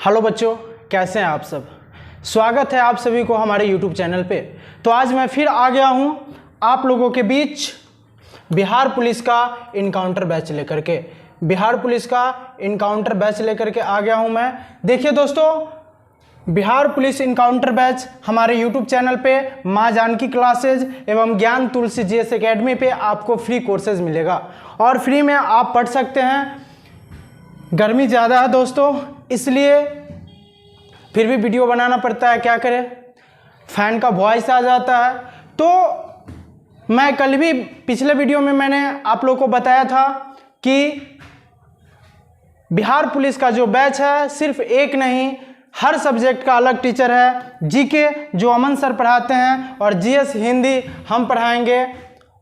Hello बच्चों, कैसे हैं आप सब। स्वागत है आप सभी को हमारे YouTube चैनल पे। तो आज मैं फिर आ गया हूं आप लोगों के बीच बिहार पुलिस का इनकाउंटर बैच लेकर के। बिहार पुलिस का इनकाउंटर बैच लेकर के आ गया हूं मैं। देखिए दोस्तों, बिहार पुलिस इनकाउंटर बैच हमारे YouTube चैनल पे माँ जानकी क्लासेज एवं ज्ञान तुलसी GS एकेडमी पे आपको फ्री कोर्सेज मिलेगा और फ्री में आप पढ़ सकते हैं। गर्मी ज़्यादा है दोस्तों, इसलिए फिर भी वीडियो बनाना पड़ता है, क्या करें, फैन का वॉइस आ जाता है। तो मैं कल भी पिछले वीडियो में मैंने आप लोगों को बताया था कि बिहार पुलिस का जो बैच है सिर्फ एक नहीं, हर सब्जेक्ट का अलग टीचर है। जीके जो अमन सर पढ़ाते हैं और GS हिंदी हम पढ़ाएंगे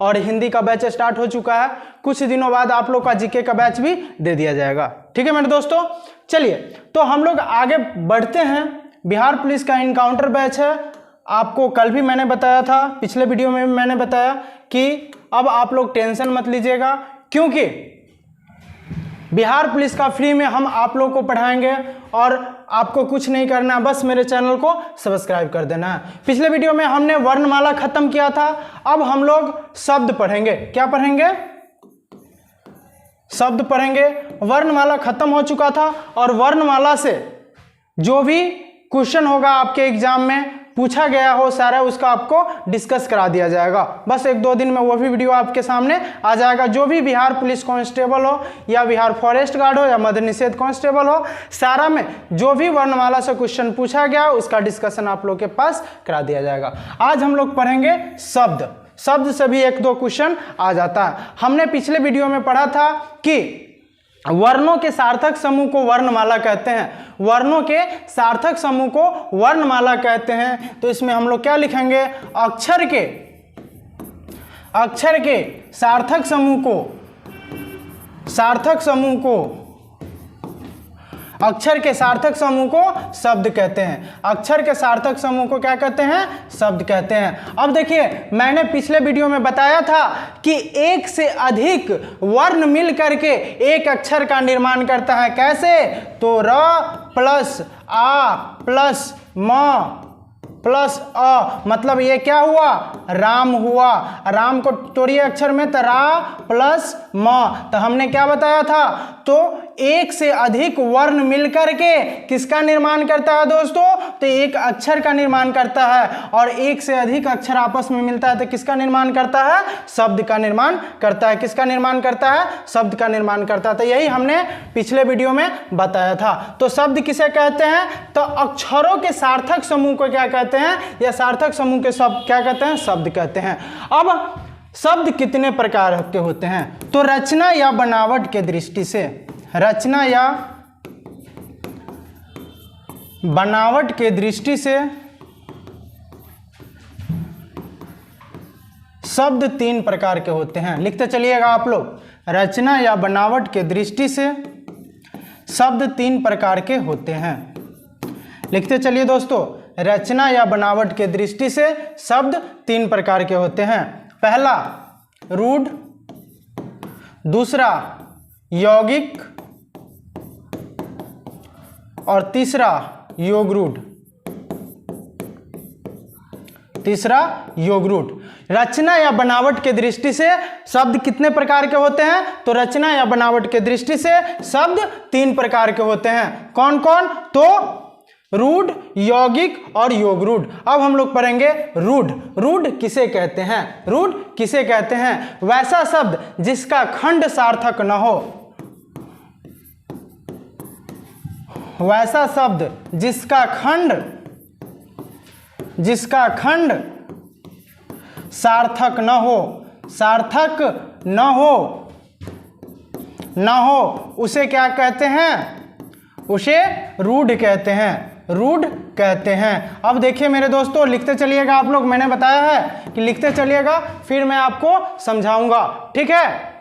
और हिंदी का बैच स्टार्ट हो चुका है। कुछ दिनों बाद आप लोग का जीके का बैच भी दे दिया जाएगा। ठीक है मेरे दोस्तों, चलिए तो हम लोग आगे बढ़ते हैं। बिहार पुलिस का इनकाउंटर बैच है, आपको कल भी मैंने बताया था, पिछले वीडियो में भी मैंने बताया कि अब आप लोग टेंशन मत लीजिएगा, क्योंकि बिहार पुलिस का फ्री में हम आप लोग को पढ़ाएंगे और आपको कुछ नहीं करना है, बस मेरे चैनल को सब्सक्राइब कर देना है। पिछले वीडियो में हमने वर्णमाला खत्म किया था, अब हम लोग शब्द पढ़ेंगे। क्या पढ़ेंगे? शब्द पढ़ेंगे। वर्णमाला खत्म हो चुका था और वर्णमाला से जो भी क्वेश्चन होगा आपके एग्जाम में पूछा गया हो सारा, उसका आपको डिस्कस करा दिया जाएगा। बस एक दो दिन में वो भी वीडियो आपके सामने आ जाएगा। जो भी बिहार पुलिस कांस्टेबल हो या बिहार फॉरेस्ट गार्ड हो या मद्य निषेध कांस्टेबल हो, सारा में जो भी वर्णमाला से क्वेश्चन पूछा गया उसका डिस्कशन आप लोग के पास करा दिया जाएगा। आज हम लोग पढ़ेंगे शब्द। शब्द से भी एक दो क्वेश्चन आ जाता है। हमने पिछले वीडियो में पढ़ा था कि वर्णों के सार्थक समूह को वर्णमाला कहते हैं। वर्णों के सार्थक समूह को वर्णमाला कहते हैं। तो इसमें हम लोग क्या लिखेंगे? अक्षर के सार्थक समूह को अक्षर के सार्थक समूह को शब्द कहते हैं। अक्षर के सार्थक समूह को क्या कहते हैं? शब्द कहते हैं। अब देखिए, मैंने पिछले वीडियो में बताया था कि एक से अधिक वर्ण मिल करके एक अक्षर का निर्माण करता है। कैसे? तो र प्लस आ प्लस म प्लस अ, मतलब ये क्या हुआ? राम हुआ। राम को तोड़िए अक्षर में, तो रा प्लस म। तो हमने क्या बताया था? तो एक से अधिक वर्ण मिलकर के किसका निर्माण करता है दोस्तों? तो एक अक्षर का निर्माण करता है। और एक से अधिक अक्षर आपस में मिलता है तो किसका निर्माण करता है? शब्द का निर्माण करता है। किसका निर्माण करता है? शब्द का निर्माण करता है। तो यही हमने पिछले वीडियो में बताया था। तो शब्द किसे कहते हैं? तो अक्षरों के सार्थक समूह को क्या कहते हैं? या सार्थक समूह के शब्द क्या कहते हैं? शब्द कहते हैं। अब शब्द कितने प्रकार के होते हैं? तो रचना या बनावट के दृष्टि से, रचना या बनावट के दृष्टि से शब्द तीन प्रकार के होते हैं। लिखते चलिएगा आप लोग, रचना या बनावट के दृष्टि से शब्द तीन प्रकार के होते हैं। लिखते चलिए दोस्तों, रचना या बनावट के दृष्टि से शब्द तीन प्रकार के होते हैं। पहला रूढ़, दूसरा यौगिक और तीसरा योगरूढ़। तीसरा योगरूढ़। रचना या बनावट के दृष्टि से शब्द कितने प्रकार के होते हैं? तो रचना या बनावट के दृष्टि से शब्द तीन प्रकार के होते हैं। कौन कौन? तो रूढ़, यौगिक और योगरूढ़। अब हम लोग पढ़ेंगे रूढ़। रूढ़ किसे कहते हैं? रूढ़ किसे कहते हैं? वैसा शब्द जिसका खंड सार्थक न हो। वैसा शब्द जिसका खंड सार्थक न हो, सार्थक न हो, उसे क्या कहते हैं? उसे रूढ़ कहते हैं। रूढ़ कहते हैं। अब देखिए मेरे दोस्तों, लिखते चलिएगा आप लोग। मैंने बताया है कि लिखते चलिएगा, फिर मैं आपको समझाऊंगा। ठीक है?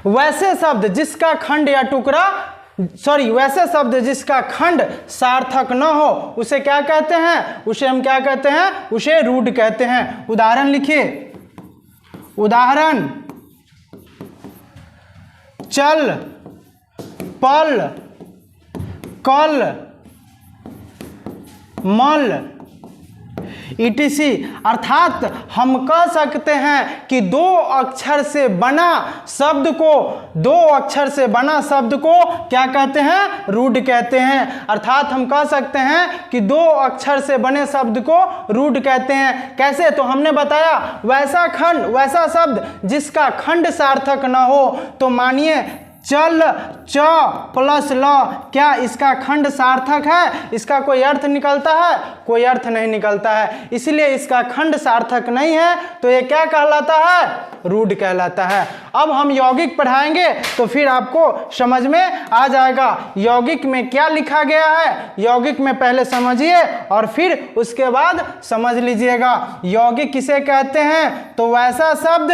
वैसे शब्द जिसका खंड या टुकड़ा वैसे शब्द जिसका खंड सार्थक न हो उसे क्या कहते हैं? उसे हम क्या कहते हैं? उसे रूढ़ कहते हैं। उदाहरण लिखिए। उदाहरण: चल, पल, कल, मल etc। अर्थात हम कह सकते हैं कि दो अक्षर से बना शब्द को क्या कहते हैं? रूढ़ कहते हैं। अर्थात हम कह सकते हैं कि दो अक्षर से बने शब्द को रूढ़ कहते हैं। कैसे? तो हमने बताया वैसा शब्द जिसका खंड सार्थक न हो। तो मानिए चल च प्लस ल, क्या इसका खंड सार्थक है? इसका कोई अर्थ निकलता है? कोई अर्थ नहीं निकलता है, इसलिए इसका खंड सार्थक नहीं है। तो ये क्या कहलाता है? रूढ़ कहलाता है। अब हम यौगिक पढ़ाएंगे तो फिर आपको समझ में आ जाएगा यौगिक में क्या लिखा गया है। यौगिक में पहले समझिए और फिर उसके बाद समझ लीजिएगा यौगिक किसे कहते हैं। तो वैसा शब्द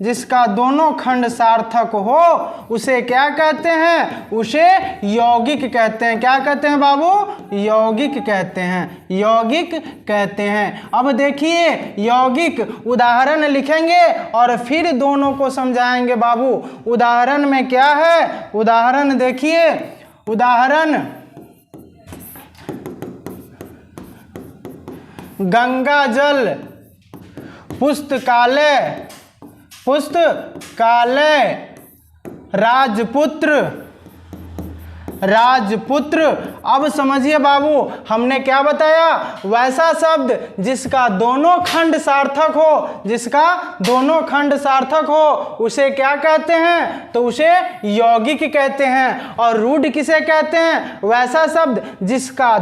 जिसका दोनों खंड सार्थक हो, उसे क्या कहते हैं? उसे यौगिक कहते हैं। क्या कहते हैं बाबू? यौगिक कहते हैं। अब देखिए यौगिक उदाहरण लिखेंगे और फिर दोनों को समझाएंगे बाबू। उदाहरण में क्या है? उदाहरण देखिए, गंगा जल पुस्तकालय राजपुत्र। अब समझिए बाबू, हमने क्या बताया? वैसा शब्द जिसका दोनों खंड सार्थक हो, उसे क्या कहते हैं? तो उसे यौगिक कहते हैं। और रूढ़ किसे कहते हैं? वैसा शब्द जिसका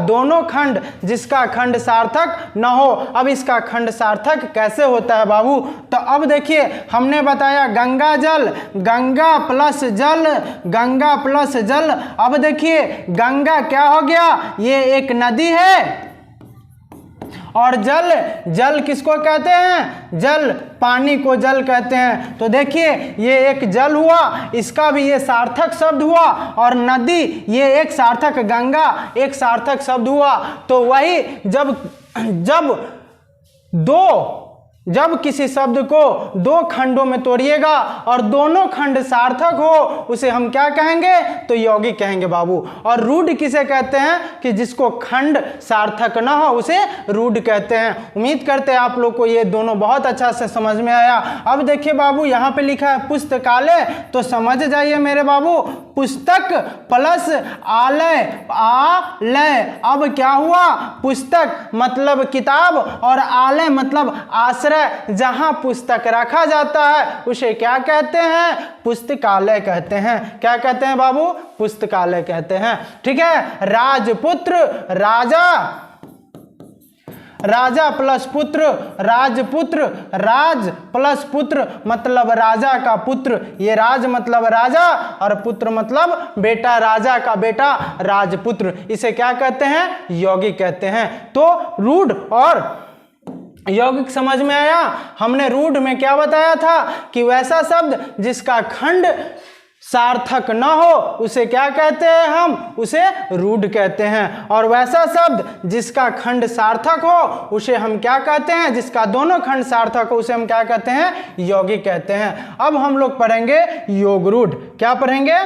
खंड सार्थक न हो। अब इसका खंड सार्थक कैसे होता है बाबू? तो अब देखिए हमने बताया गंगा प्लस जल। अब देखिए गंगा क्या हो गया? ये एक नदी है। और जल किसको कहते हैं? जल, पानी को जल कहते हैं। तो देखिए ये एक जल हुआ, इसका भी ये सार्थक शब्द हुआ। और नदी ये एक सार्थक, गंगा एक सार्थक शब्द हुआ। तो वही जब किसी शब्द को दो खंडों में तोड़िएगा और दोनों खंड सार्थक हो, उसे हम क्या कहेंगे? तो यौगिक कहेंगे बाबू। और रूढ़ किसे कहते हैं? कि जिसको खंड सार्थक ना हो उसे रूढ़ कहते हैं। उम्मीद करते हैं आप लोग को ये दोनों बहुत अच्छा से समझ में आया। अब देखिए बाबू यहाँ पे लिखा है पुस्तकालय, तो समझ जाइए मेरे बाबू, पुस्तक प्लस आलय। अब क्या हुआ? पुस्तक मतलब किताब और आलय मतलब आश्रय, जहां पुस्तक रखा जाता है उसे क्या कहते हैं? पुस्तकालय कहते हैं। क्या कहते हैं बाबू? पुस्तकालय कहते हैं। ठीक है। राजपुत्र, राजा प्लस पुत्र, राजपुत्र, राज प्लस पुत्र मतलब राजा का पुत्र। ये राज मतलब राजा और पुत्र मतलब बेटा, राजा का बेटा राजपुत्र। इसे क्या कहते हैं? यौगिक कहते हैं। तो रूढ़ और यौगिक समझ में आया। हमने रूढ़ में क्या बताया था? कि वैसा शब्द जिसका खंड सार्थक न हो उसे क्या कहते हैं? हम उसे रूढ़ कहते हैं। और वैसा शब्द जिसका खंड सार्थक हो उसे हम क्या कहते हैं? जिसका दोनों खंड सार्थक हो उसे हम क्या कहते हैं? यौगिक कहते हैं। अब हम लोग पढ़ेंगे योग रूढ़। क्या पढ़ेंगे?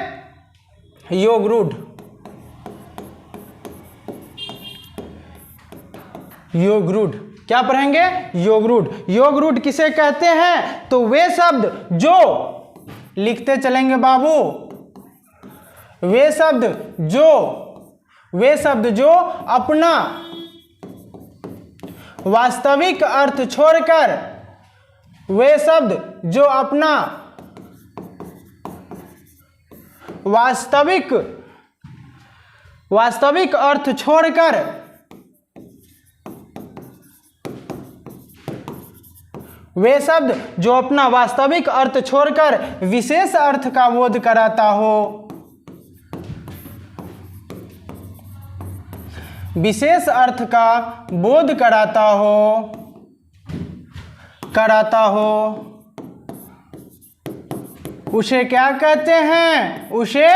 योग रूढ़। क्या पढ़ेंगे? योग रूढ़। योग रूढ़ किसे कहते हैं? तो वे शब्द जो, लिखते चलेंगे बाबू, वे शब्द जो अपना वास्तविक अर्थ छोड़कर, वे शब्द जो अपना वास्तविक अर्थ छोड़कर वे शब्द जो अपना वास्तविक अर्थ छोड़कर विशेष अर्थ का बोध कराता हो, विशेष अर्थ का बोध कराता हो, उसे क्या कहते हैं? उसे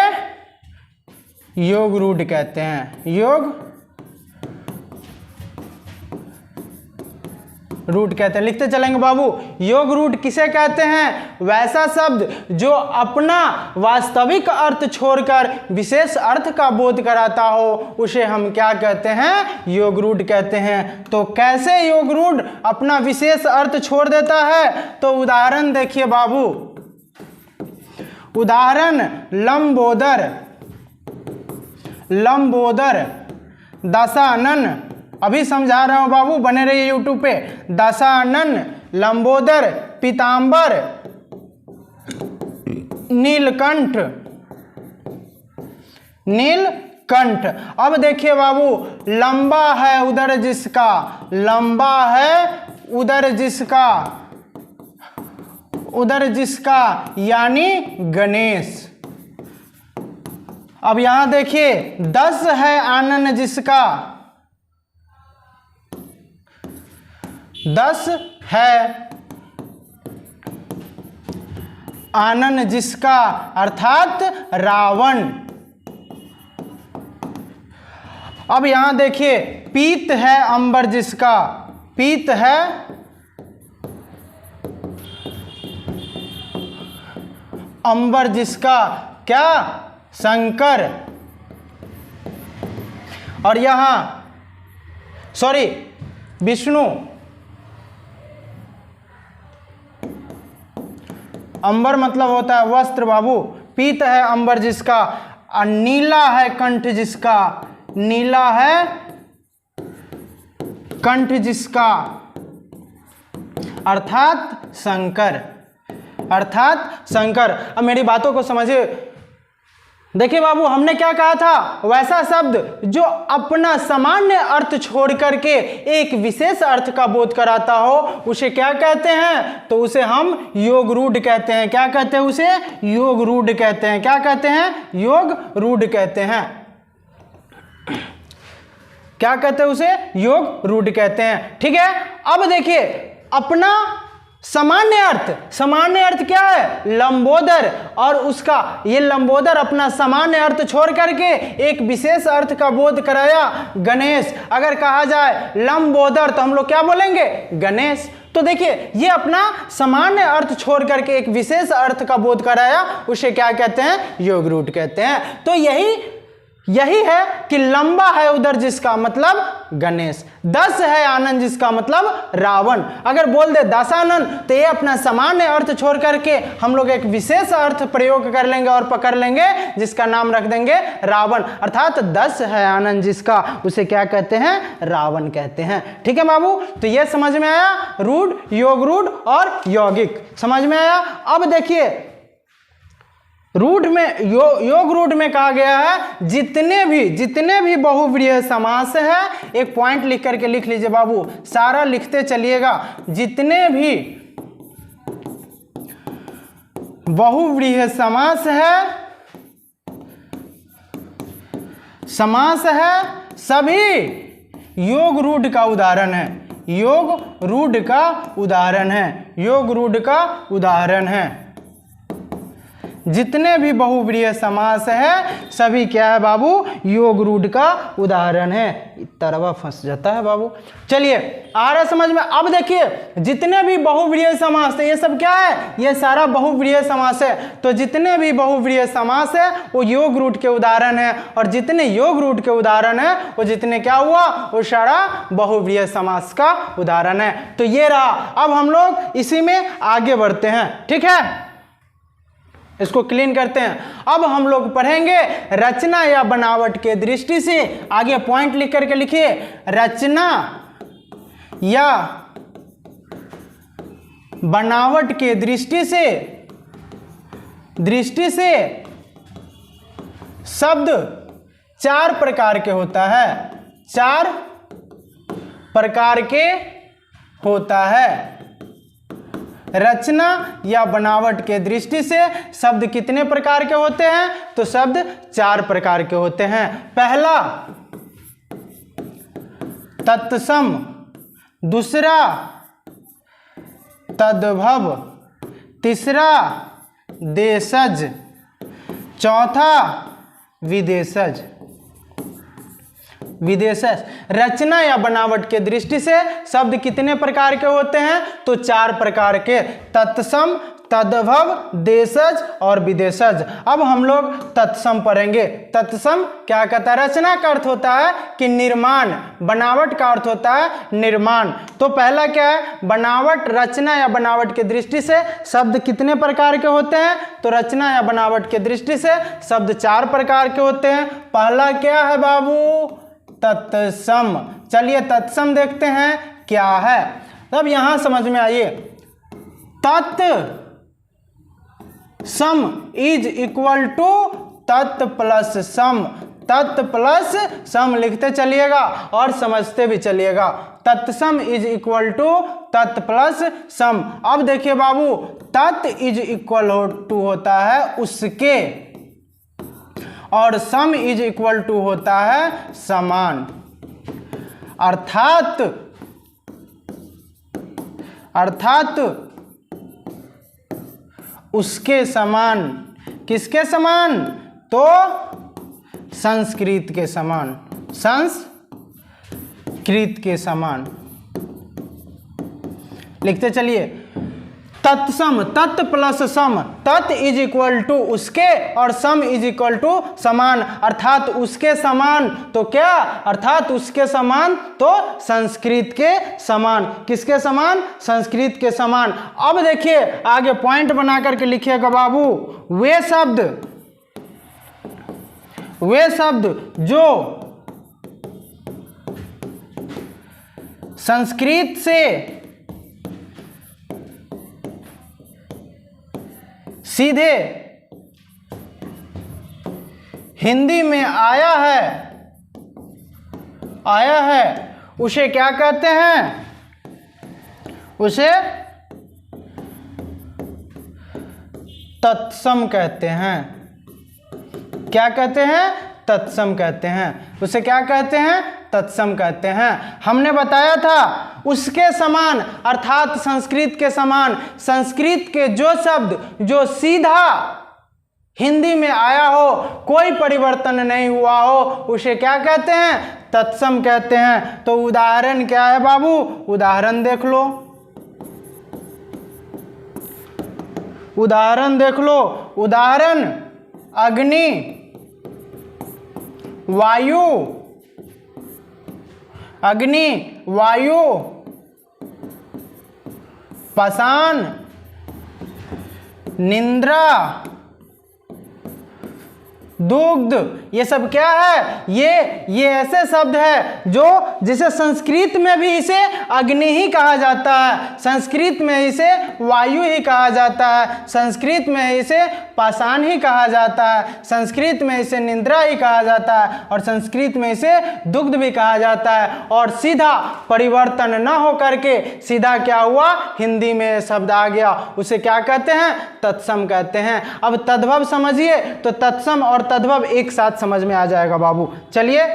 योग रूढ़ कहते हैं। रूट कहते हैं। लिखते चलेंगे बाबू, योग रूट किसे कहते हैं? वैसा शब्द जो अपना वास्तविक अर्थ छोड़कर विशेष अर्थ का बोध कराता हो उसे हम क्या कहते हैं? योग रूट कहते हैं। तो कैसे योग रूट अपना विशेष अर्थ छोड़ देता है? तो उदाहरण देखिए बाबू, उदाहरण लंबोदर, लंबोदर, दशानन, अभी समझा रहा हूं बाबू, बने रहिए यूट्यूब पे। दशानन, लंबोदर, पीतांबर, नीलकंठ, नीलकंठ। अब देखिए बाबू, लंबा है उधर जिसका, लंबा है उधर जिसका, उधर जिसका यानी गणेश। अब यहां देखिए 10 है आनन जिसका, 10 है आनन जिसका अर्थात रावण। अब यहां देखिए पीत है अंबर जिसका, पीत है अंबर जिसका क्या? शंकर। और यहां सॉरी विष्णु, अंबर मतलब होता है वस्त्र बाबू। पीत है अंबर जिसका और नीला है कंठ जिसका, नीला है कंठ जिसका अर्थात शंकर, अर्थात शंकर। अब मेरी बातों को समझिए। देखिए बाबू, हमने क्या कहा था? वैसा शब्द जो अपना सामान्य अर्थ छोड़ करके एक विशेष अर्थ का बोध कराता हो उसे क्या कहते हैं? तो उसे हम योग रूढ़ कहते हैं। क्या कहते हैं उसे? योग रूढ़ कहते हैं। क्या कहते हैं? योग रूढ़ कहते हैं। क्या कहते हैं उसे? योग रूढ़ कहते हैं। ठीक है। अब देखिए अपना सामान्य अर्थ, सामान्य अर्थ क्या है? लंबोदर। और उसका ये लंबोदर अपना सामान्य अर्थ छोड़ करके एक विशेष अर्थ का बोध कराया गणेश। अगर कहा जाए लंबोदर तो हम लोग क्या बोलेंगे? गणेश। तो देखिए ये अपना सामान्य अर्थ छोड़ करके एक विशेष अर्थ का बोध कराया, उसे क्या कहते हैं? योग रूढ़ कहते हैं। तो यही है कि लंबा है उधर जिसका मतलब गणेश, 10 है आनंद जिसका मतलब रावण। अगर बोल दे दशानन तो ये अपना सामान्य अर्थ छोड़ करके हम लोग एक विशेष अर्थ प्रयोग कर लेंगे और पकड़ लेंगे जिसका नाम रख देंगे रावण। अर्थात 10 है आनंद जिसका, उसे क्या कहते हैं? रावण कहते हैं। ठीक है बाबू, तो ये समझ में आया रूढ़, योग रूढ़ और यौगिक समझ में आया। अब देखिए रूढ़ में योग रूढ़ में कहा गया है जितने भी बहुव्रीहि समास है, एक पॉइंट लिख करके लिख लीजिए बाबू, सारा लिखते चलिएगा। जितने भी बहुव्रीहि समास है सभी योग रूढ़ का उदाहरण है, योग रूढ़ का उदाहरण है, योग रूढ़ का उदाहरण है। जितने भी बहुव्रीहि समास है सभी क्या है बाबू? योग रूढ़ का उदाहरण है। तरवा फंस जाता है बाबू। चलिए आ रहा समझ में। अब देखिए जितने भी बहुव्रीहि समास है ये सब क्या है? ये सारा बहुव्रीहि समास है। तो जितने भी बहुव्रीहि समास है वो योग रूढ़ के उदाहरण है, और जितने योग रूढ़ के उदाहरण है वो जितने क्या हुआ? वो सारा बहुव्रीहि समास का उदाहरण है। तो ये रहा। अब हम लोग इसी में आगे बढ़ते हैं। ठीक है, इसको क्लीन करते हैं। अब हम लोग पढ़ेंगे रचना या बनावट के दृष्टि से। आगे पॉइंट लिख करके लिखिए, रचना या बनावट के दृष्टि से शब्द 4 प्रकार के होता है, 4 प्रकार के होता है। रचना या बनावट के दृष्टि से शब्द कितने प्रकार के होते हैं? तो शब्द 4 प्रकार के होते हैं। पहला तत्सम, दूसरा तद्भव, तीसरा देशज, चौथा विदेशज। विदेशज। रचना या बनावट के दृष्टि से शब्द कितने प्रकार के होते हैं? तो 4 प्रकार के, तत्सम, तद्भव, देशज और विदेशज। अब हम लोग तत्सम पढ़ेंगे। तत्सम क्या कहता है? रचना का अर्थ होता है कि निर्माण, बनावट का अर्थ होता है निर्माण। तो पहला क्या है? बनावट, रचना या बनावट की दृष्टि से शब्द कितने प्रकार के होते हैं? तो रचना या बनावट की दृष्टि से शब्द 4 प्रकार के होते हैं। पहला क्या है बाबू? तत्सम। चलिए तत्सम देखते हैं क्या है। अब यहां समझ में आइए, तत् सम इज इक्वल टू तत् प्लस सम। तत् प्लस सम लिखते चलिएगा और समझते भी चलिएगा। तत्सम इज इक्वल टू तत् प्लस सम। अब देखिए बाबू, तत् इज इक्वल टू होता है उसके, और सम इज इक्वल टू होता है समान। अर्थात उसके समान। किसके समान? तो संस्कृत के समान। संस्कृत के समान लिखते चलिए। तत्सम, तत् प्लस सम, तत् इज इक्वल टू उसके और सम इज इक्वल टू समान। अर्थात उसके समान तो क्या? अर्थात उसके समान तो संस्कृत के समान। किसके समान? संस्कृत के समान। अब देखिए आगे पॉइंट बना करके लिखिएगा बाबू, वे शब्द जो संस्कृत से सीधे हिंदी में आया है उसे क्या कहते हैं? उसे तत्सम कहते हैं। क्या कहते हैं? तत्सम कहते हैं। उसे क्या कहते हैं? तत्सम कहते हैं। हमने बताया था उसके समान अर्थात संस्कृत के समान। संस्कृत के जो शब्द जो सीधा हिंदी में आया हो, कोई परिवर्तन नहीं हुआ हो, उसे क्या कहते हैं? तत्सम कहते हैं। तो उदाहरण क्या है बाबू? उदाहरण देख लो। उदाहरण देख लो। उदाहरण अग्नि, वायु, अग्नि, वायु, पाषाण, निद्रा, दुग्ध। ये सब क्या है? ये ऐसे शब्द है जो जिसे संस्कृत में भी इसे अग्नि ही कहा जाता है, संस्कृत में इसे वायु ही कहा जाता है, संस्कृत में इसे पाषाण ही कहा जाता है, संस्कृत में इसे निद्रा ही कहा जाता है और संस्कृत में इसे दुग्ध भी कहा जाता है। और सीधा परिवर्तन न हो करके सीधा क्या हुआ? हिंदी में शब्द आ गया, उसे क्या कहते हैं? तत्सम कहते हैं। अब तद्भव समझिए, तो तत्सम और तद्भव एक साथ समझ में आ जाएगा बाबू। चलिए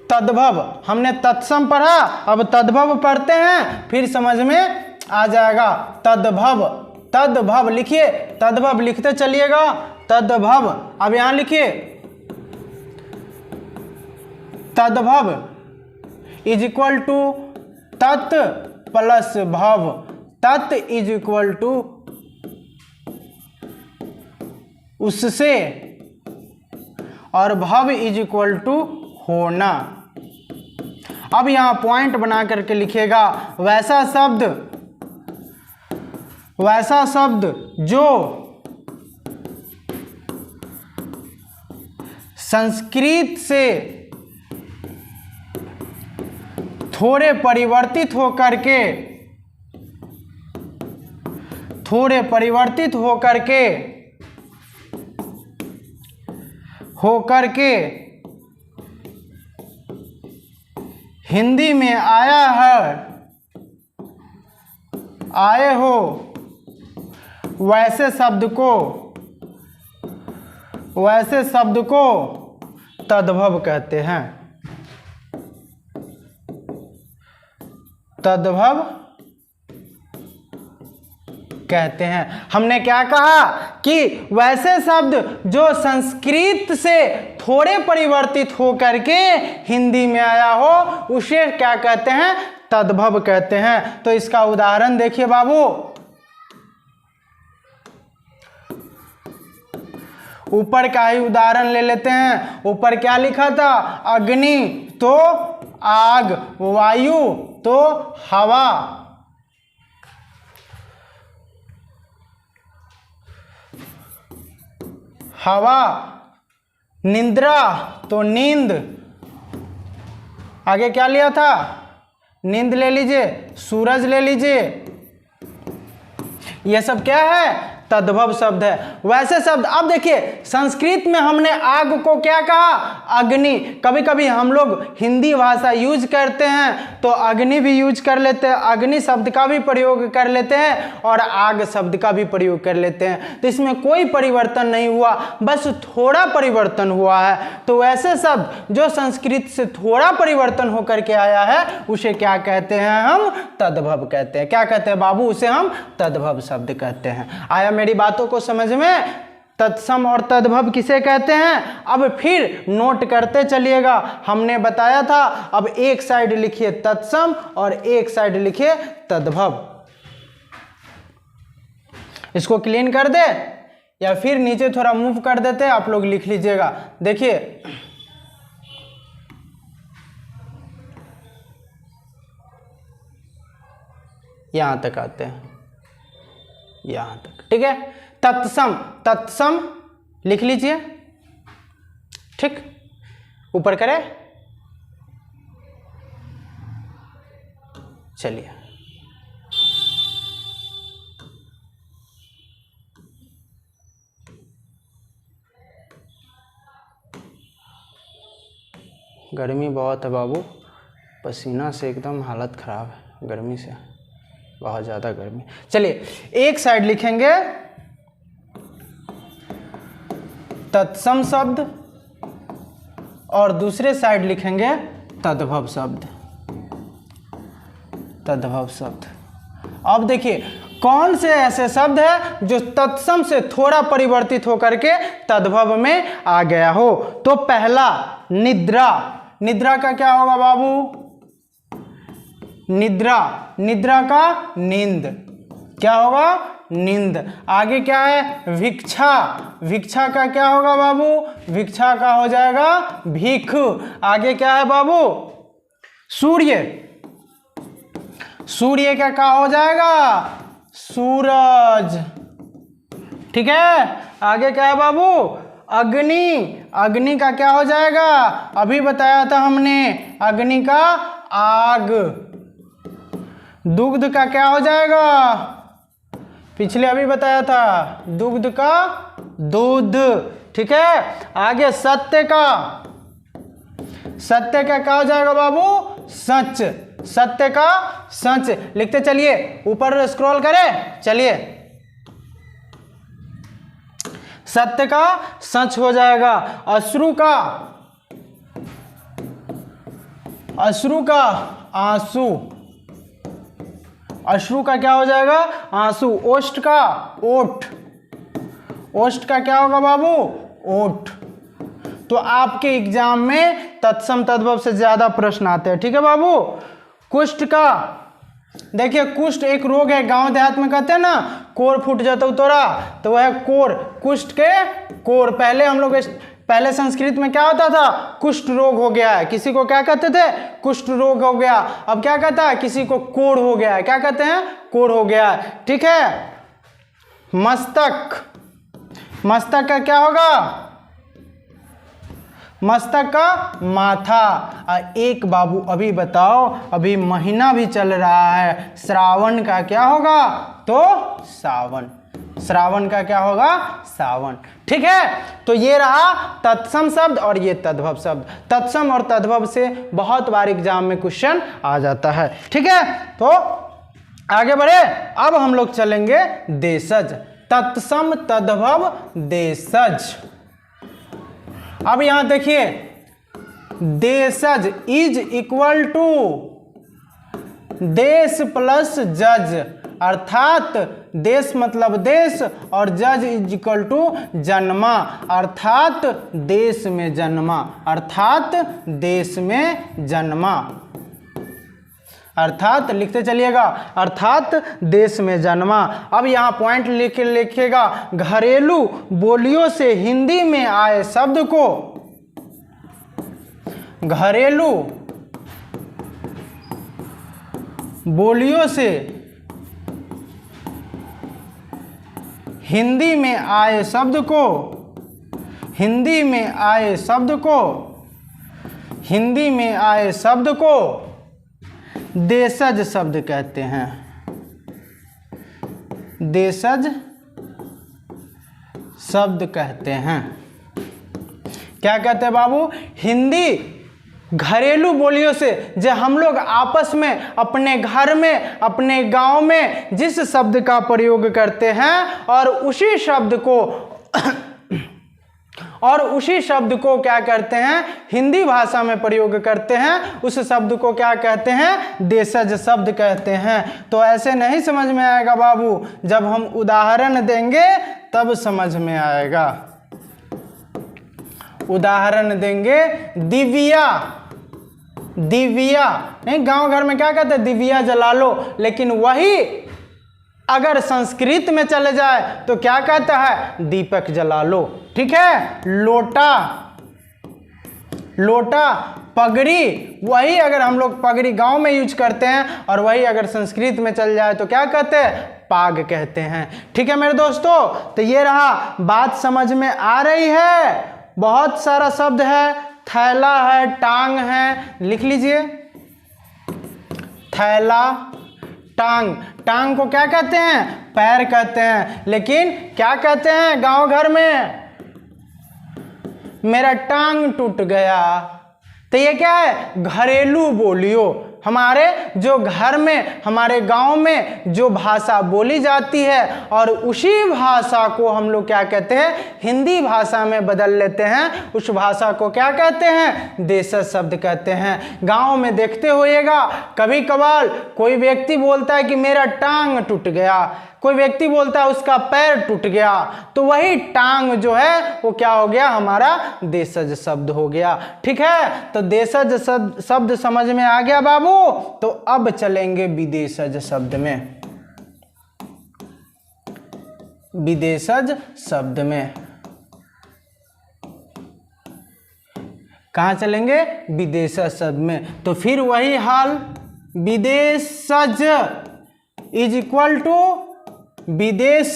तद्भव, हमने तत्सम पढ़ा, अब तद्भव पढ़ते हैं, फिर समझ में आ जाएगा। तद्भव, तद्भव लिखिए, तद्भव लिखते चलिएगा। तद्भव, अब यहां लिखिए तद्भव इज इक्वल टू तत् प्लस भव। तत् इज इक्वल टू उससे और भव इज इक्वल टू होना। अब यहां पॉइंट बना करके लिखेगा, वैसा शब्द जो संस्कृत से थोड़े परिवर्तित होकर के हिंदी में आए हो, वैसे शब्द को तद्भव कहते हैं। तद्भव कहते हैं। हमने क्या कहा कि वैसे शब्द जो संस्कृत से थोड़े परिवर्तित हो करके हिंदी में आया हो उसे क्या कहते हैं, तद्भव कहते हैं। तो इसका उदाहरण देखिए बाबू, ऊपर का ही उदाहरण ले लेते हैं। ऊपर क्या लिखा था, अग्नि तो आग, वायु तो हवा, हवा, निद्रा तो नींद, आगे क्या लिया था, नींद ले लीजिए, सूरज ले लीजिए, यह सब क्या है, तद्भव शब्द है। वैसे शब्द, अब देखिए संस्कृत में हमने आग को क्या कहा, अग्नि। कभी कभी हम लोग हिंदी भाषा यूज करते हैं तो अग्नि भी यूज कर लेते हैं, अग्नि शब्द का भी प्रयोग कर लेते हैं और आग शब्द का भी प्रयोग कर लेते हैं। तो इसमें कोई परिवर्तन नहीं हुआ, बस थोड़ा परिवर्तन हुआ है। तो वैसे शब्द जो संस्कृत से थोड़ा परिवर्तन होकर के आया है उसे क्या कहते हैं, हम तद्भव कहते हैं। क्या कहते हैं बाबू, उसे हम तद्भव शब्द कहते हैं। आया मेरी बातों को समझ में, तत्सम और तद्भव किसे कहते हैं। अब फिर नोट करते चलिएगा, हमने बताया था। अब एक साइड लिखिए तत्सम और एक साइड लिखिए तद्भव। इसको क्लीन कर दे या फिर नीचे थोड़ा मूव कर देते, आप लोग लिख लीजिएगा। देखिए यहां तक आते हैं, यहां तक, ठीक है। तत्सम, तत्सम लिख लीजिए, ठीक। ऊपर करें, चलिए गर्मी बहुत है बाबू, पसीना से एकदम हालत खराब है, गर्मी से बहुत ज़्यादा गर्मी। चलिए एक साइड लिखेंगे तत्सम शब्द और दूसरे साइड लिखेंगे तद्भव शब्द, तद्भव शब्द। अब देखिए कौन से ऐसे शब्द है जो तत्सम से थोड़ा परिवर्तित होकर के तद्भव में आ गया हो। तो पहला निद्रा, निद्रा का क्या होगा बाबू, निद्रा, निद्रा का नींद, क्या होगा, नींद। आगे क्या है, भिक्षा, भिक्षा का क्या होगा बाबू, भिक्षा का हो जाएगा भीख। आगे क्या है बाबू, सूर्य, सूर्य का क्या हो जाएगा, सूरज, ठीक है। आगे क्या है बाबू, अग्नि, अग्नि का क्या हो जाएगा, अभी बताया था हमने, अग्नि का आग। दुग्ध का क्या हो जाएगा, पिछले अभी बताया था, दुग्ध का दूध, ठीक है। आगे सत्य का, सत्य का क्या हो जाएगा बाबू, सच, सत्य का सच। लिखते चलिए, ऊपर स्क्रॉल करें, चलिए सत्य का सच हो जाएगा। अश्रु का, अश्रु का आंसू, अश्रु का क्या हो जाएगा, आंसू। ओष्ठ का ओठ, ओष्ठ का क्या होगा बाबू, ओठ। तो आपके एग्जाम में तत्सम तद्भव से ज्यादा प्रश्न आते हैं, ठीक है बाबू। कुष्ठ का, देखिए कुष्ठ एक रोग है, गांव देहात में कहते हैं ना, कोर फूट जाता तोरा, तो वह कोर, कुष्ठ के कोर। पहले हम लोग, पहले संस्कृत में क्या होता था, कुष्ठ रोग हो गया है, किसी को क्या कहते थे, कुष्ठ रोग हो गया। अब क्या कहता है, किसी को कोढ़ हो गया है, क्या कहते हैं, कोढ़ हो गया है, ठीक है। मस्तक, मस्तक का क्या होगा, मस्तक का माथा। एक बाबू अभी बताओ, अभी महीना भी चल रहा है, श्रावण का क्या होगा, तो सावन, श्रावण का क्या होगा, सावन, ठीक है। तो ये रहा तत्सम शब्द और ये तद्भव शब्द। तत्सम और तद्भव से बहुत बार एग्जाम में क्वेश्चन आ जाता है, ठीक है। तो आगे बढ़े, अब हम लोग चलेंगे देशज, तत्सम तद्भव देशज। अब यहां देखिए, देशज इज इक्वल टू देश प्लस जज, अर्थात देश मतलब देश, और जज इज इक्वल टू जन्मा, अर्थात देश में जन्मा, अर्थात देश में जन्मा, अर्थात लिखते चलिएगा, अर्थात देश में जन्मा। अब यहाँ पॉइंट लिखेगा, घरेलू बोलियों से हिंदी में आए शब्द को, घरेलू बोलियों से हिंदी में आए शब्द को, हिंदी में आए शब्द को, हिंदी में आए शब्द को देशज शब्द कहते हैं, देशज शब्द कहते हैं। क्या कहते हैं बाबू? हिंदी घरेलू बोलियों से, जो हम लोग आपस में अपने घर में अपने गांव में जिस शब्द का प्रयोग करते हैं और उसी शब्द को क्या करते हैं, हिंदी भाषा में प्रयोग करते हैं, उस शब्द को क्या कहते हैं? देशज शब्द कहते हैं। तो ऐसे नहीं समझ में आएगा बाबू, जब हम उदाहरण देंगे तब समझ में आएगा। उदाहरण देंगे, दिव्या, दिव्या नहीं, गांव घर में क्या कहते हैं? दिव्या जला लो, लेकिन वही अगर संस्कृत में चले जाए तो क्या कहता है? दीपक जला लो। ठीक है, लोटा, लोटा, पगड़ी, वही अगर हम लोग पगड़ी गांव में यूज करते हैं और वही अगर संस्कृत में चल जाए तो क्या कहते हैं? पाग कहते हैं। ठीक है मेरे दोस्तों, तो ये रहा, बात समझ में आ रही है? बहुत सारा शब्द है, थैला है, टांग है, लिख लीजिए, थैला, टांग। टांग को क्या कहते हैं? पैर कहते हैं, लेकिन क्या कहते हैं गांव घर में? मेरा टांग टूट गया। तो ये क्या है? घरेलू बोलियों, हमारे जो घर में हमारे गांव में जो भाषा बोली जाती है और उसी भाषा को हम लोग क्या कहते हैं? हिंदी भाषा में बदल लेते हैं, उस भाषा को क्या कहते हैं? देशज शब्द कहते हैं। गांव में देखते होइएगा, कभी कभार कोई व्यक्ति बोलता है कि मेरा टांग टूट गया, कोई व्यक्ति बोलता है उसका पैर टूट गया, तो वही टांग जो है वो क्या हो गया? हमारा देशज शब्द हो गया। ठीक है, तो देशज शब्द समझ में आ गया बाबू। तो अब चलेंगे विदेशज शब्द में, विदेशज शब्द में कहाँ चलेंगे? विदेशज शब्द में। तो फिर वही हाल, विदेशज इज इक्वल टू विदेश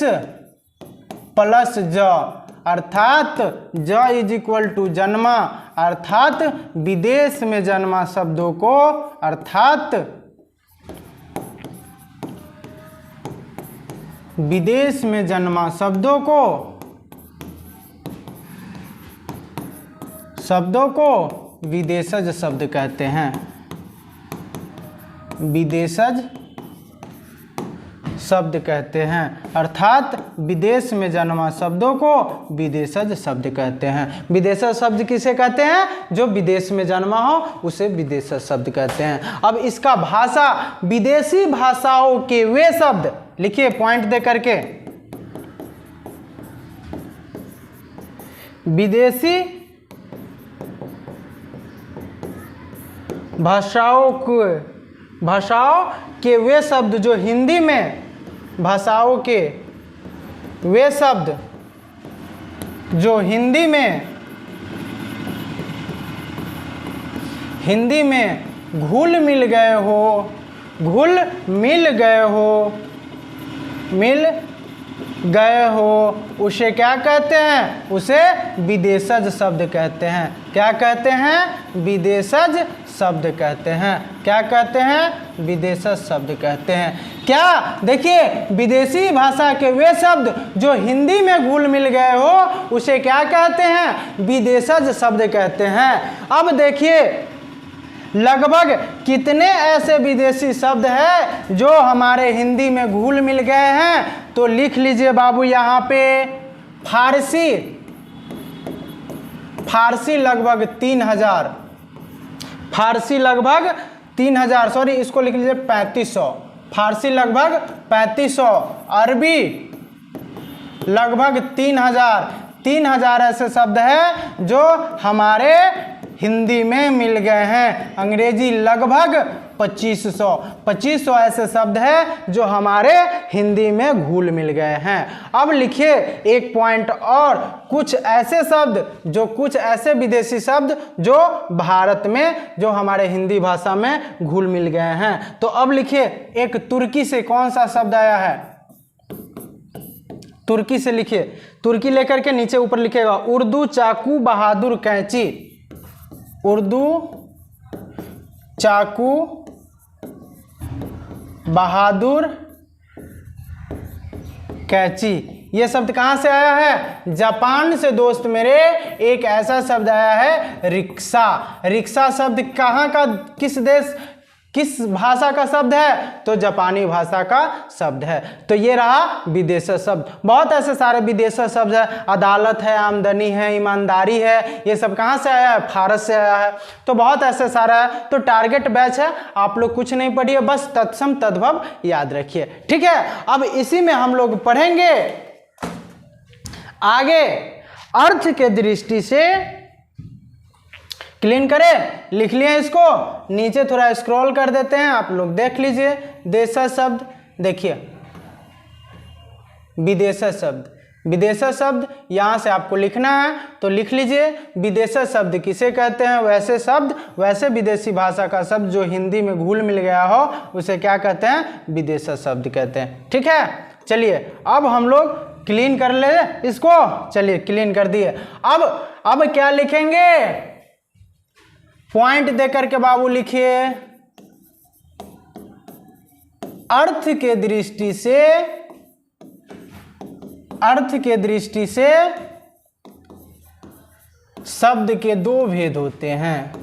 प्लस ज, अर्थात ज इज इक्वल टू जन्मा, अर्थात विदेश में जन्मा शब्दों को, अर्थात विदेश में जन्मा शब्दों को विदेशज शब्द कहते हैं, विदेशज शब्द कहते हैं। अर्थात विदेश में जन्मा शब्दों को विदेशज शब्द कहते हैं। विदेशज शब्द किसे कहते हैं? जो विदेश में जन्मा हो उसे विदेशज शब्द कहते हैं। अब इसका भाषा, विदेशी भाषाओं के वे शब्द, लिखिए पॉइंट दे करके, विदेशी भाषाओं के वे शब्द जो हिंदी में, भाषाओं के वे शब्द जो हिंदी में घुल मिल गए हो, उसे क्या कहते हैं? उसे विदेशज शब्द कहते हैं। क्या कहते हैं? विदेशज शब्द कहते हैं। क्या कहते हैं? विदेशज शब्द कहते हैं। क्या देखिए, विदेशी भाषा के वे शब्द जो हिंदी में घुल मिल गए हो उसे क्या कहते हैं? विदेशज शब्द कहते हैं। अब देखिए लगभग कितने ऐसे विदेशी शब्द हैं जो हमारे हिंदी में घुल मिल गए हैं। तो लिख लीजिए बाबू यहाँ पे, फारसी लगभग 3000, सॉरी इसको लिख लीजिए 3500, फारसी लगभग 3500, अरबी लगभग 3000 ऐसे शब्द हैं जो हमारे हिंदी में मिल गए हैं। अंग्रेजी लगभग 2500 ऐसे शब्द हैं जो हमारे हिंदी में घुल मिल गए हैं। अब लिखिए एक पॉइंट और, कुछ ऐसे विदेशी शब्द जो भारत में, जो हमारे हिंदी भाषा में घुल मिल गए हैं। तो अब लिखिए, एक तुर्की से कौन सा शब्द आया है? तुर्की से लिखिए, तुर्की लेकर के नीचे ऊपर लिखेगा उर्दू चाकू बहादुर कैंची। उर्दू चाकू बहादुर कैंची। ये शब्द कहाँ से आया है? जापान से दोस्त मेरे। एक ऐसा शब्द आया है रिक्शा। रिक्शा शब्द कहाँ का, किस भाषा का शब्द है? तो जापानी भाषा का शब्द है। तो ये रहा विदेशी शब्द। बहुत ऐसे सारे विदेशी शब्द है, अदालत है, आमदनी है, ईमानदारी है, ये सब कहाँ से आया है? फारस से आया है। तो बहुत ऐसे सारा है। तो टारगेट बैच है, आप लोग कुछ नहीं पढ़िए, बस तत्सम तद्भव याद रखिए, ठीक है। अब इसी में हम लोग पढ़ेंगे आगे अर्थ के दृष्टि से। क्लीन करें, लिख लिए इसको, नीचे थोड़ा स्क्रॉल कर देते हैं, आप लोग देख लीजिए। देशज शब्द देखिए, विदेशज शब्द, विदेशज शब्द यहाँ से आपको लिखना है तो लिख लीजिए। विदेशज शब्द किसे कहते हैं? वैसे शब्द, वैसे विदेशी भाषा का शब्द जो हिंदी में घुल मिल गया हो उसे क्या कहते हैं? विदेशज शब्द कहते हैं, ठीक है। चलिए अब हम लोग क्लीन कर ले इसको। चलिए क्लीन कर दिए। अब क्या लिखेंगे? पॉइंट देकर के बाबू लिखिए, अर्थ के दृष्टि से शब्द के दो भेद होते हैं।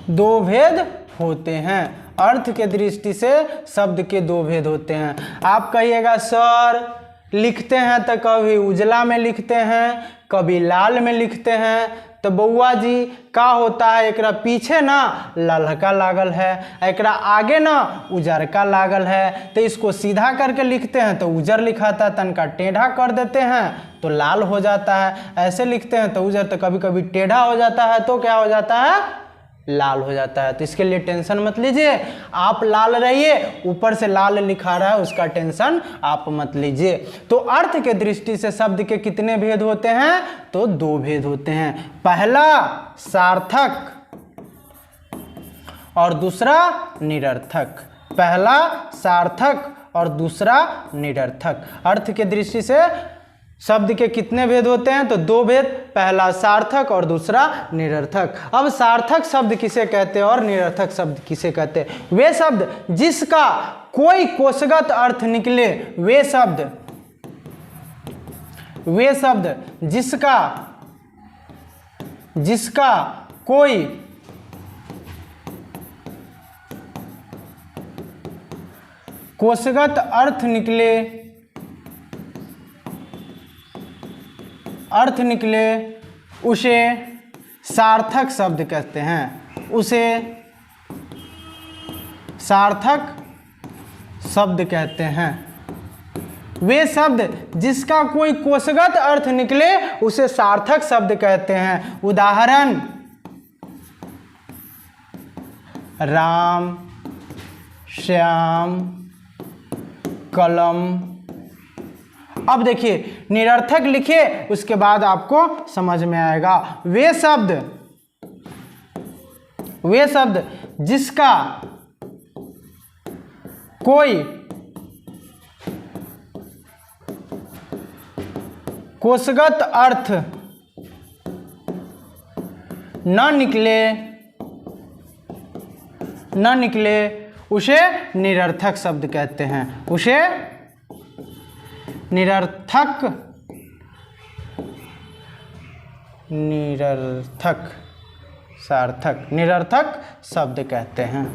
दो भेद होते हैं। अर्थ के दृष्टि से शब्द के दो भेद होते हैं। आप कहिएगा सर लिखते हैं तो कभी उजला में लिखते हैं, कभी लाल में लिखते हैं। तो बउआ जी का होता है, एकरा पीछे ना ललका लागल है, एकरा आगे ना उजरका लागल है। तो इसको सीधा करके लिखते हैं तो उजर लिखाता है, तनका टेढ़ा कर देते हैं तो लाल हो जाता है। ऐसे लिखते हैं तो उजर, तो कभी कभी टेढ़ा हो जाता है तो क्या हो जाता है? लाल हो जाता है। तो इसके लिए टेंशन मत लीजिए, आप लाल रहिए, ऊपर से लाल लिखा रहा है उसका टेंशन आप मत लीजिए। तो अर्थ के दृष्टि से शब्द के कितने भेद होते हैं? तो दो भेद होते हैं। पहला सार्थक और दूसरा निरर्थक। पहला सार्थक और दूसरा निरर्थक। अर्थ के दृष्टि से शब्द के कितने भेद होते हैं? तो दो भेद, पहला सार्थक और दूसरा निरर्थक। अब सार्थक शब्द किसे कहते हैं और निरर्थक शब्द किसे कहते हैं? वे शब्द जिसका कोई कोशगत अर्थ निकले, वे शब्द जिसका कोई कोशगत अर्थ निकले उसे सार्थक शब्द कहते हैं। उसे सार्थक शब्द कहते हैं। वे शब्द जिसका कोई कोशगत अर्थ निकले उसे सार्थक शब्द कहते हैं। उदाहरण राम, श्याम, कलम। अब देखिए निरर्थक लिखिए, उसके बाद आपको समझ में आएगा। वे शब्द जिसका कोई कोशगत अर्थ न निकले उसे निरर्थक शब्द कहते हैं। उसे निरर्थक सार्थक निरर्थक शब्द कहते हैं।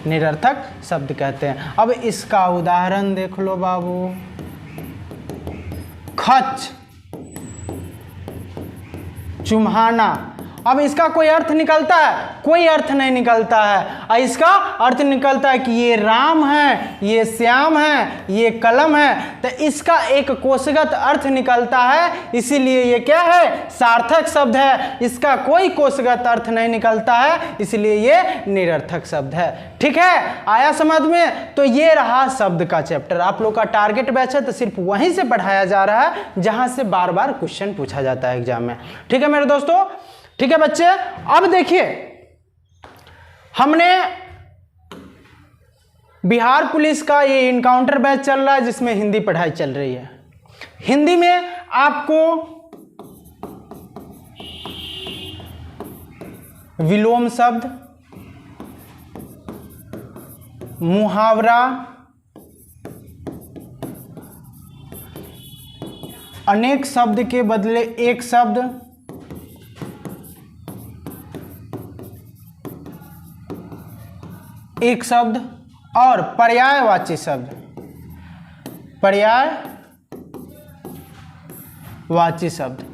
निरर्थक शब्द कहते हैं। अब इसका उदाहरण देख लो बाबू। खच, चुम्हाना। अब इसका कोई अर्थ निकलता है? कोई अर्थ नहीं निकलता है। और इसका अर्थ निकलता है कि ये राम है, ये श्याम है, ये कलम है। तो इसका एक कोशगत अर्थ निकलता है, इसीलिए ये क्या है? सार्थक शब्द है। इसका कोई कोशगत अर्थ नहीं निकलता है, इसलिए ये निरर्थक शब्द है। ठीक है, आया समझ में? तो ये रहा शब्द का चैप्टर। आप लोग का टारगेट बैच है तो सिर्फ वहीं से पढ़ाया जा रहा है जहां से बार बार क्वेश्चन पूछा जाता है एग्जाम में। ठीक है मेरे दोस्तों? ठीक है बच्चे, अब देखिए हमने बिहार पुलिस का ये इनकाउंटर बैच चल रहा है जिसमें हिंदी पढ़ाई चल रही है। हिंदी में आपको विलोम शब्द, मुहावरा, अनेक शब्द के बदले एक शब्द, एक शब्द और पर्यायवाची शब्द, पर्यायवाची शब्द,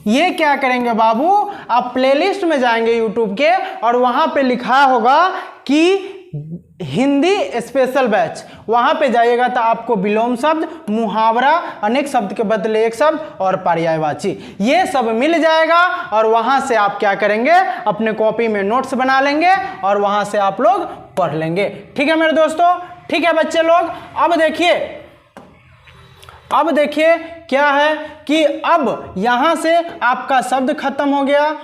ये क्या करेंगे बाबू? आप प्लेलिस्ट में जाएंगे यूट्यूब के और वहां पे लिखा होगा कि हिंदी स्पेशल बैच, वहां पे जाइएगा तो आपको विलोम शब्द, मुहावरा, अनेक शब्द के बदले एक शब्द और पर्यायवाची, ये सब मिल जाएगा। और वहां से आप क्या करेंगे? अपने कॉपी में नोट्स बना लेंगे और वहां से आप लोग पढ़ लेंगे। ठीक है मेरे दोस्तों? ठीक है बच्चे लोग, अब देखिए क्या है कि अब यहां से आपका शब्द खत्म हो गया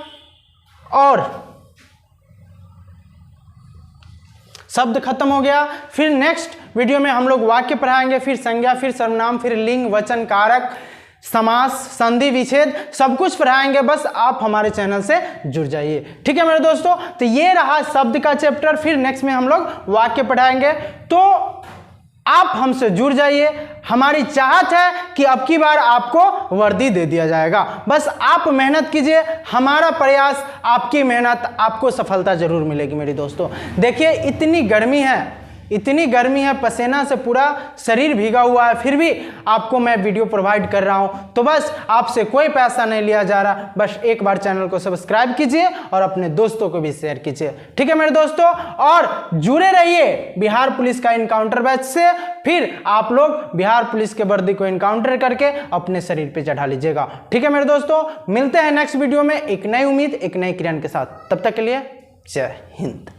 और शब्द खत्म हो गया। फिर नेक्स्ट वीडियो में हम लोग वाक्य पढ़ाएंगे, फिर संज्ञा, फिर सर्वनाम, फिर लिंग, वचन, कारक, समास, संधि, विच्छेद, सब कुछ पढ़ाएंगे। बस आप हमारे चैनल से जुड़ जाइए। ठीक है मेरे दोस्तों? तो ये रहा शब्द का चैप्टर। फिर नेक्स्ट में हम लोग वाक्य पढ़ाएंगे। तो आप हमसे जुड़ जाइए। हमारी चाहत है कि अब की बार आपको वर्दी दे दिया जाएगा। बस आप मेहनत कीजिए, हमारा प्रयास, आपकी मेहनत, आपको सफलता जरूर मिलेगी मेरे दोस्तों। देखिए इतनी गर्मी है, पसीना से पूरा शरीर भीगा हुआ है, फिर भी आपको मैं वीडियो प्रोवाइड कर रहा हूं। तो बस आपसे कोई पैसा नहीं लिया जा रहा, बस एक बार चैनल को सब्सक्राइब कीजिए और अपने दोस्तों को भी शेयर कीजिए। ठीक है मेरे दोस्तों? और जुड़े रहिए बिहार पुलिस का इनकाउंटर बैच से। फिर आप लोग बिहार पुलिस के वर्दी को इनकाउंटर करके अपने शरीर पे चढ़ा लीजिएगा। ठीक है मेरे दोस्तों? मिलते हैं नेक्स्ट वीडियो में एक नई उम्मीद, एक नई किरण के साथ। तब तक के लिए जय हिंद।